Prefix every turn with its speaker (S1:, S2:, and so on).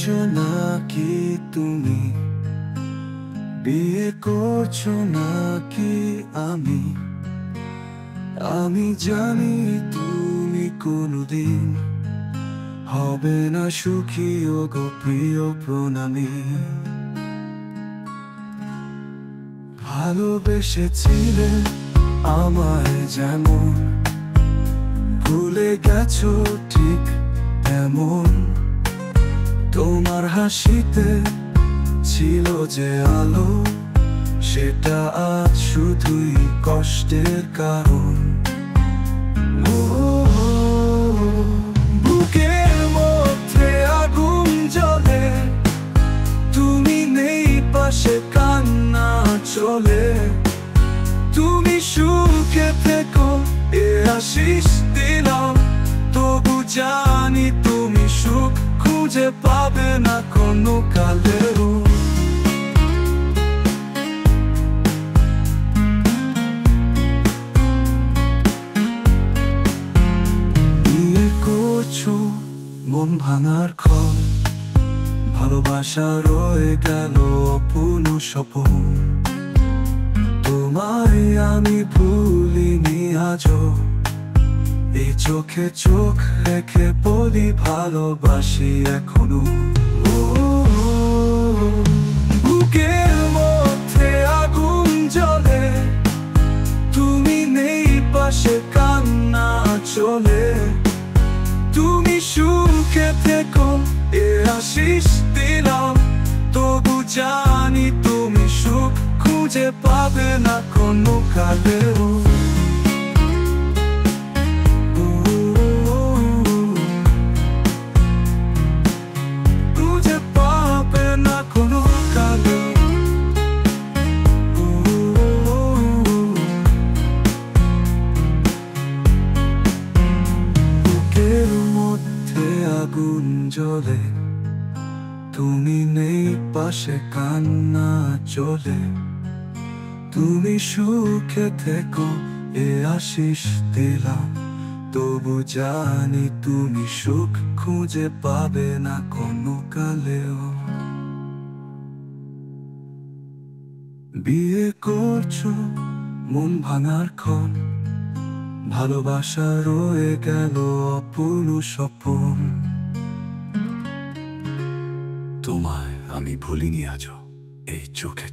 S1: করছো নাকি তুমি, বিয়ে করছো নাকি আমি? আমি জানি তুমি কোনোদিন হবে না সুখী, ও গো প্রিয় প্রণামী। ভালোবেসেছিলে আমায় যেমন, ভুলে গেছো ঠিক তেমন। তোমার হাসিতে ছিল যে আলো, সেটা আজ শুধুই কষ্টের কারণ। বুকের মধ্যে আগুন জ্বলে, তুমি নেই পাশে কান্না চলে। তুমি সুখে থেকো এ আশিস দিলাম, তবু জানি তুমি সুখ খুঁজে পাবে না কোনো কালেও। বিয়ে করছো মন ভাঙার ক্ষণ, ভালোবাসা রয়ে গেল অপূর্ণ স্বপ্ন। তোমায় আমি ভুলিনি আজও, এই চোখে চোখ রেখে বলি ভালোবাসি এখনো। বুকের মধ্যে আগুন জ্বলে, তুমি নেই পাশে কান্না চলে। তুমি সুখে থেকো এ আশিস দিলাম, তবু জানি তুমি সুখ খুঁজে পাবে না কোনো কালেও। খুঁজে পাবে না কোনো কালেও। বুকের মধ্যে আগুন জ্বলে, তুমি নেই পাশে কান্না চলে। তুমি সুখে থেকো এ আশিস দিলাম, তবু জানি তুমি সুখ খুঁজে পাবে না কোনো কালেও। বিয়ে করছো মন ভাঙার ক্ষণ, ভালোবাসা রয়ে গেল অপূর্ণ স্বপ্ন। তোমায় আমি ভুলিনি আজও, এই চোখে